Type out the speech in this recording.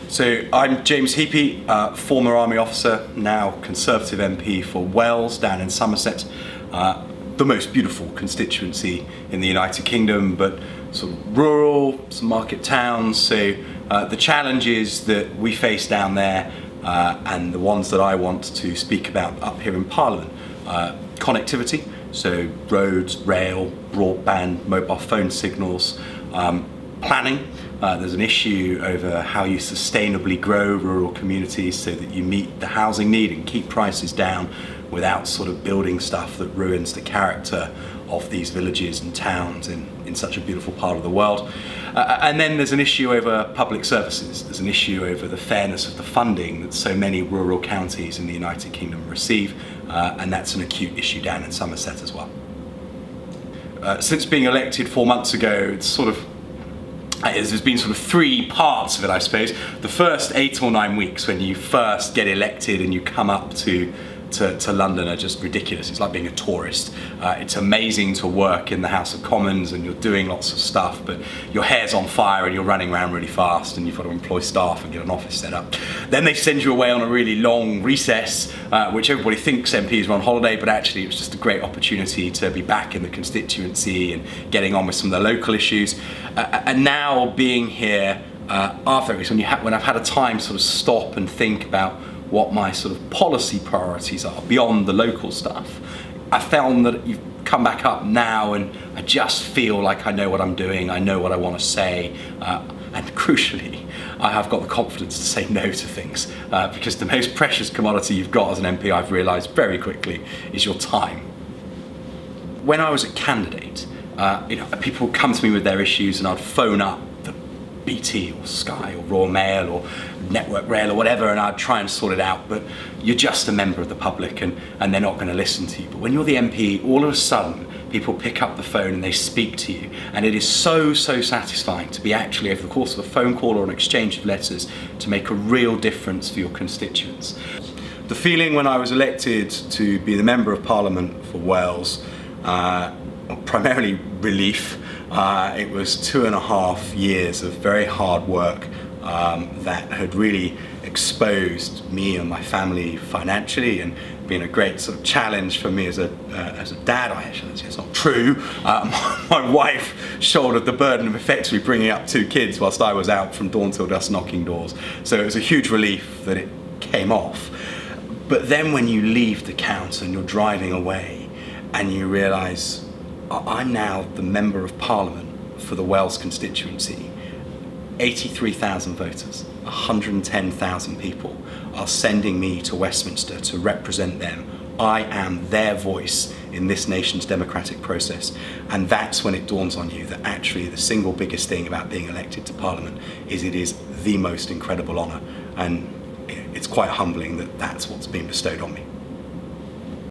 So I'm James Heappey, former Army officer, now Conservative MP for Wells down in Somerset, the most beautiful constituency in the United Kingdom, but sort of rural, some market towns. So the challenges that we face down there and the ones that I want to speak about up here in Parliament, connectivity, so roads, rail, broadband, mobile phone signals, planning. There's an issue over how you sustainably grow rural communities so that you meet the housing need and keep prices down without sort of building stuff that ruins the character of these villages and towns in such a beautiful part of the world. And then there's an issue over public services. There's an issue over the fairness of the funding that so many rural counties in the United Kingdom receive, and that's an acute issue down in Somerset as well. Since being elected 4 months ago, there's been sort of three parts of it, I suppose. The first 8 or 9 weeks when you first get elected and you come up to London are just ridiculous. It's like being a tourist. It's amazing to work in the House of Commons and you're doing lots of stuff, but your hair's on fire and you're running around really fast and you've got to employ staff and get an office set up. Then they send you away on a really long recess, which everybody thinks MPs are on holiday, but actually it was just a great opportunity to be back in the constituency and getting on with some of the local issues. And now being here after this, when I've had a time to sort of stop and think about what my sort of policy priorities are beyond the local stuff, I found that you've come back up now and I just feel like I know what I'm doing, I know what I want to say, and crucially, I have got the confidence to say no to things, because the most precious commodity you've got as an MP, I've realised very quickly, is your time. When I was a candidate, people would come to me with their issues and I'd phone up the BT or Sky or Royal Mail or Network Rail or whatever, and I'd try and sort it out, but you're just a member of the public and they're not going to listen to you. But when you're the MP, all of a sudden people pick up the phone and they speak to you, and it is so satisfying to be actually, over the course of a phone call or an exchange of letters, to make a real difference for your constituents. The feeling when I was elected to be the Member of Parliament for Wales, primarily relief. It was 2.5 years of very hard work that had really exposed me and my family financially, and been a great sort of challenge for me as a dad. It's not true. My wife shouldered the burden of effectively bringing up 2 kids whilst I was out from dawn till dusk knocking doors. So it was a huge relief that it came off. But then when you leave the count and you're driving away and you realise, I'm now the Member of Parliament for the Wells constituency. 83,000 voters, 110,000 people are sending me to Westminster to represent them. I am their voice in this nation's democratic process. And that's when it dawns on you that actually the single biggest thing about being elected to Parliament is it is the most incredible honour. And it's quite humbling that that's what's been bestowed on me.